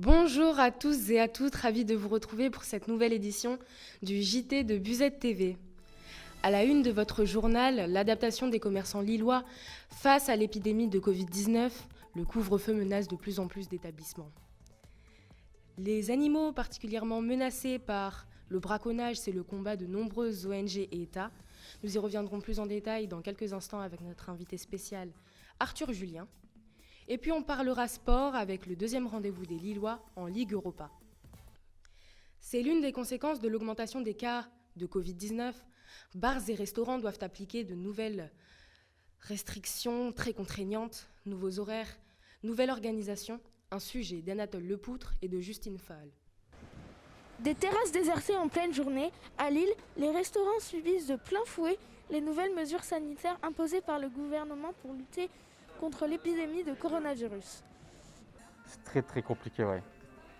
Bonjour à tous et à toutes, ravis de vous retrouver pour cette nouvelle édition du JT de Buzette TV. À la une de votre journal, l'adaptation des commerçants lillois face à l'épidémie de Covid-19, le couvre-feu menace de plus en plus d'établissements. Les animaux particulièrement menacés par le braconnage, c'est le combat de nombreuses ONG et États. Nous y reviendrons plus en détail dans quelques instants avec notre invité spécial, Arthur Julien. Et puis on parlera sport avec le deuxième rendez-vous des Lillois en Ligue Europa. C'est l'une des conséquences de l'augmentation des cas de Covid-19. Bars et restaurants doivent appliquer de nouvelles restrictions très contraignantes, nouveaux horaires, nouvelle organisation, un sujet d'Anatole Lepoutre et de Justine Fall. Des terrasses désertées en pleine journée, à Lille, les restaurants subissent de plein fouet les nouvelles mesures sanitaires imposées par le gouvernement pour lutter contre l'épidémie de coronavirus. C'est très très compliqué, ouais.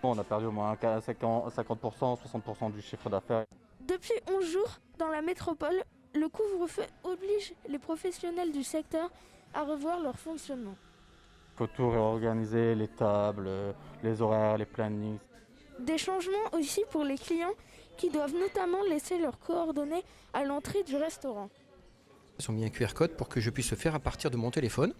On a perdu au moins 50%, 60% du chiffre d'affaires. Depuis 11 jours, dans la métropole, le couvre-feu oblige les professionnels du secteur à revoir leur fonctionnement. Il faut tout réorganiser, les tables, les horaires, les plannings. Des changements aussi pour les clients qui doivent notamment laisser leurs coordonnées à l'entrée du restaurant. Ils ont mis un QR code pour que je puisse le faire à partir de mon téléphone.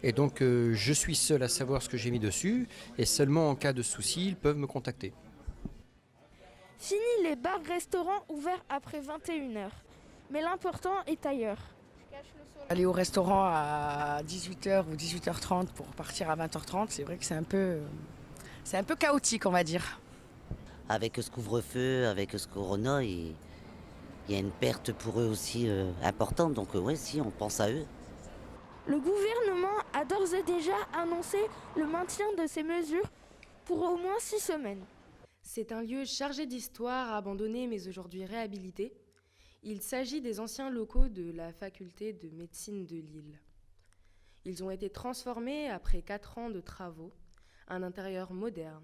Et donc je suis seul à savoir ce que j'ai mis dessus et seulement en cas de souci, ils peuvent me contacter. Fini les bars-restaurants ouverts après 21h. Mais l'important est ailleurs. Aller au restaurant à 18h ou 18h30 pour partir à 20h30, c'est vrai que c'est un peu chaotique, on va dire. Avec ce couvre-feu, avec ce corona, il y a une perte pour eux aussi importante. Donc ouais, si, on pense à eux. Le gouvernement a d'ores et déjà annoncé le maintien de ces mesures pour au moins 6 semaines. C'est un lieu chargé d'histoire, abandonné mais aujourd'hui réhabilité. Il s'agit des anciens locaux de la faculté de médecine de Lille. Ils ont été transformés après 4 ans de travaux. Un intérieur moderne,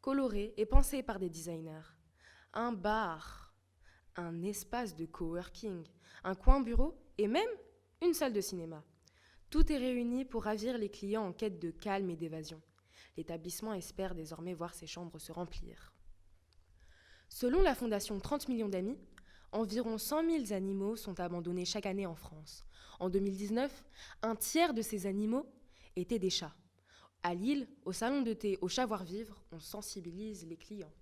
coloré et pensé par des designers. Un bar, un espace de coworking, un coin bureau et même une salle de cinéma. Tout est réuni pour ravir les clients en quête de calme et d'évasion. L'établissement espère désormais voir ses chambres se remplir. Selon la fondation 30 millions d'amis, environ 100 000 animaux sont abandonnés chaque année en France. En 2019, un tiers de ces animaux étaient des chats. À Lille, au salon de thé au Savoir-Vivre, on sensibilise les clients.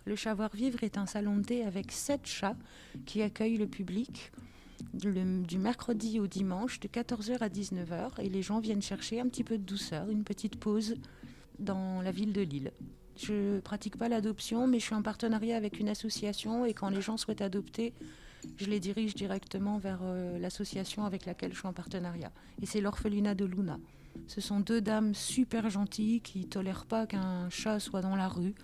Le Savoir-Vivre est un salon de thé avec 7 chats qui accueillent le public du mercredi au dimanche de 14h à 19h et les gens viennent chercher un petit peu de douceur, une petite pause dans la ville de Lille. Je ne pratique pas l'adoption, mais je suis en partenariat avec une association et quand les gens souhaitent adopter, je les dirige directement vers l'association avec laquelle je suis en partenariat. Et c'est l'orphelinat de Luna. Ce sont 2 dames super gentilles qui ne tolèrent pas qu'un chat soit dans la rue.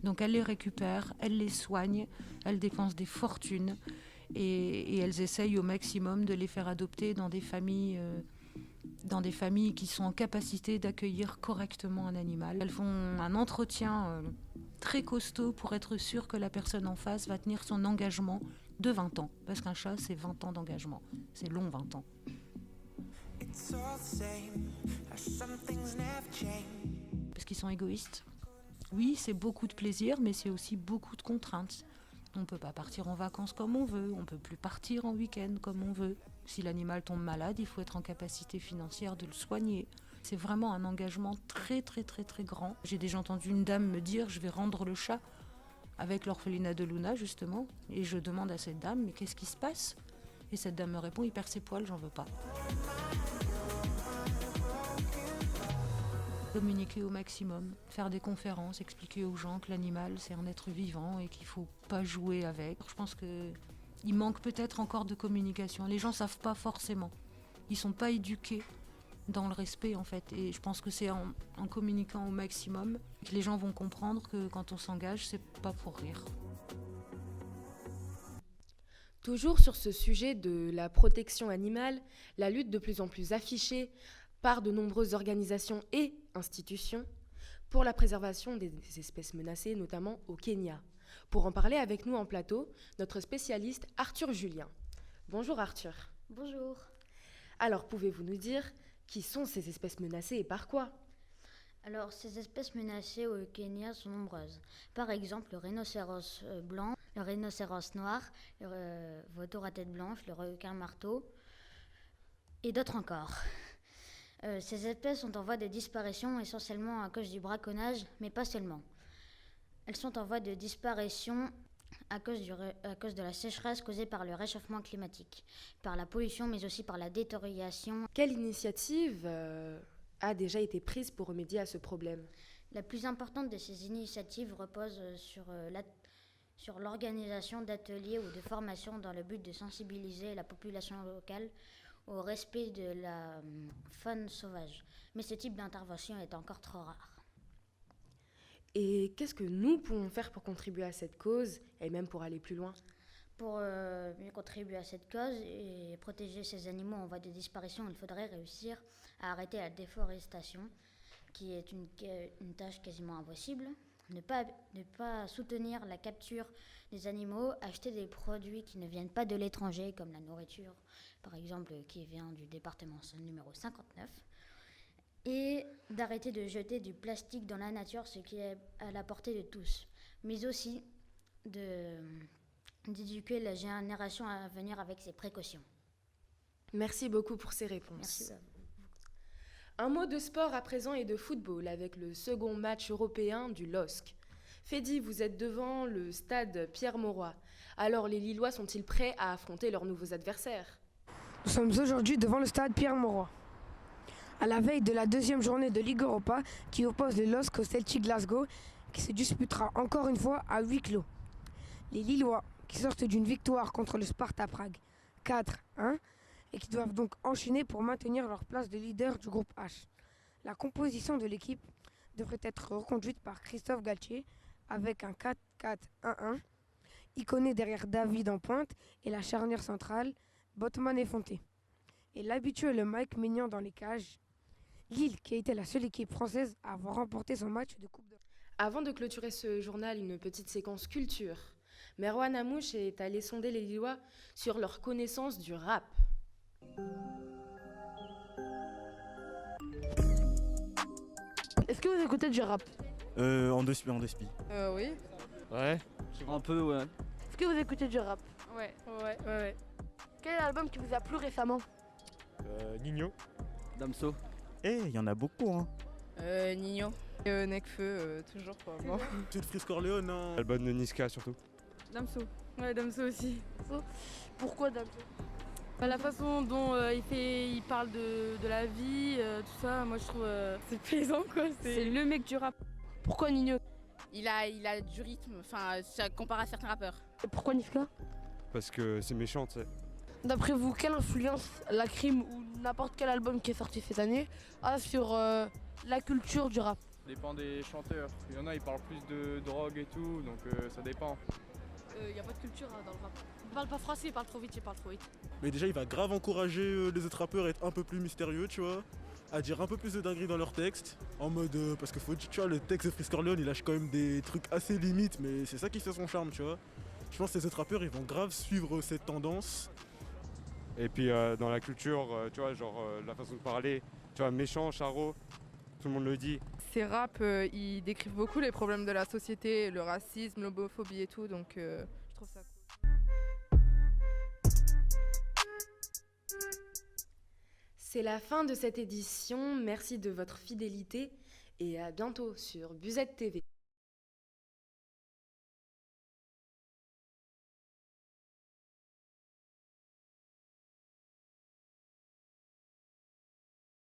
Donc elles les récupèrent, elles les soignent, elles dépensent des fortunes et elles essayent au maximum de les faire adopter dans des familles qui sont en capacité d'accueillir correctement un animal. Elles font un entretien très costaud pour être sûres que la personne en face va tenir son engagement de 20 ans. Parce qu'un chat, c'est 20 ans d'engagement. C'est long, 20 ans. Parce qu'ils sont égoïstes. Oui, c'est beaucoup de plaisir, mais c'est aussi beaucoup de contraintes. On ne peut pas partir en vacances comme on veut, on ne peut plus partir en week-end comme on veut. Si l'animal tombe malade, il faut être en capacité financière de le soigner. C'est vraiment un engagement très très très très grand. J'ai déjà entendu une dame me dire « je vais rendre le chat » avec l'orphelinat de Luna justement. Et je demande à cette dame « mais qu'est-ce qui se passe ?» Et cette dame me répond « il perd ses poils, j'en veux pas ». Communiquer au maximum, faire des conférences, expliquer aux gens que l'animal c'est un être vivant et qu'il ne faut pas jouer avec. Je pense qu'il manque peut-être encore de communication. Les gens ne savent pas forcément. Ils ne sont pas éduqués dans le respect en fait. Et je pense que c'est en communiquant au maximum que les gens vont comprendre que quand on s'engage, c'est pas pour rire. Toujours sur ce sujet de la protection animale, la lutte de plus en plus affichée par de nombreuses organisations et institutions pour la préservation des espèces menacées, notamment au Kenya. Pour en parler avec nous en plateau, notre spécialiste Arthur Julien. Bonjour Arthur. Bonjour. Alors, pouvez-vous nous dire Qui sont ces espèces menacées et par quoi? Alors, ces espèces menacées au Kenya sont nombreuses. Par exemple, le rhinocéros blanc, le rhinocéros noir, le vautour à tête blanche, le requin marteau et d'autres encore. Ces espèces sont en voie de disparition essentiellement à cause du braconnage, mais pas seulement. Elles sont en voie de disparition à cause de la sécheresse causée par le réchauffement climatique, par la pollution, mais aussi par la détérioration. Quelle initiative a déjà été prise pour remédier à ce problème? La plus importante de ces initiatives repose sur l'organisation d'ateliers ou de formations dans le but de sensibiliser la population locale au respect de la faune sauvage. Mais ce type d'intervention est encore trop rare. Et qu'est-ce que nous pouvons faire pour contribuer à cette cause et même pour aller plus loin? Pour mieux contribuer à cette cause et protéger ces animaux en voie de disparition, il faudrait réussir à arrêter la déforestation, qui est une tâche quasiment impossible. Ne pas soutenir la capture des animaux, acheter des produits qui ne viennent pas de l'étranger, comme la nourriture, par exemple, qui vient du département numéro 59. Et d'arrêter de jeter du plastique dans la nature, ce qui est à la portée de tous. Mais aussi d'éduquer la génération à venir avec ses précautions. Merci beaucoup pour ces réponses. Merci. Un mot de sport à présent et de football avec le second match européen du LOSC. Fedi, vous êtes devant le stade Pierre-Mauroy. Alors les Lillois sont-ils prêts à affronter leurs nouveaux adversaires? Nous sommes aujourd'hui devant le stade Pierre-Mauroy, à la veille de la deuxième journée de Ligue Europa qui oppose le LOSC au Celtic Glasgow, qui se disputera encore une fois à huis clos. Les Lillois, qui sortent d'une victoire contre le Sparta Prague 4-1 et qui doivent donc enchaîner pour maintenir leur place de leader du groupe H. La composition de l'équipe devrait être reconduite par Christophe Galtier avec un 4-4-1-1, Iconé derrière David en pointe et la charnière centrale, Botman et Fonté. Et l'habituel Mike Maignan dans les cages. Lille, qui a été la seule équipe française à avoir remporté son match de Coupe d'Europe. Avant de clôturer ce journal, une petite séquence culture. Merwan Amouche est allé sonder les Lillois sur leur connaissance du rap. Est-ce que vous écoutez du rap? En deux spi. Oui. Ouais. Un peu, ouais. Est-ce que vous écoutez du rap? Ouais. Quel est l'album qui vous a plu récemment? Nino. Damso. Il y en a beaucoup, hein. Nino. Nekfeu, toujours pas. Bon. Tout de Frisk Orléans, hein. L'album de Niska surtout. Damso. Ouais, Damso aussi. Pourquoi Damso? La façon dont il parle de la vie, tout ça, moi je trouve c'est plaisant quoi. C'est le mec du rap. Pourquoi Nino? Il a du rythme, enfin ça compare à certains rappeurs. Et pourquoi Nifka? Parce que c'est méchant, tu sais. D'après vous, quelle influence la crime ou n'importe quel album qui est sorti cette année a sur la culture du rap? Ça dépend des chanteurs. Il y en a, ils parlent plus de drogue et tout, donc ça dépend. Il n'y a pas de culture dans le rap. Il parle pas français, il parle trop vite. Mais déjà, il va grave encourager les autres rappeurs à être un peu plus mystérieux, tu vois. À dire un peu plus de dingueries dans leurs textes. En mode, parce que tu vois, le texte de Frisk Orléans, il lâche quand même des trucs assez limites, mais c'est ça qui fait son charme, tu vois. Je pense que les autres rappeurs, ils vont grave suivre cette tendance. Et puis dans la culture, tu vois, genre la façon de parler, tu vois, méchant, charo, tout le monde le dit. Ces raps, ils décrivent beaucoup les problèmes de la société, le racisme, l'homophobie et tout, donc je trouve ça cool. C'est la fin de cette édition. Merci de votre fidélité et à bientôt sur Buzette TV.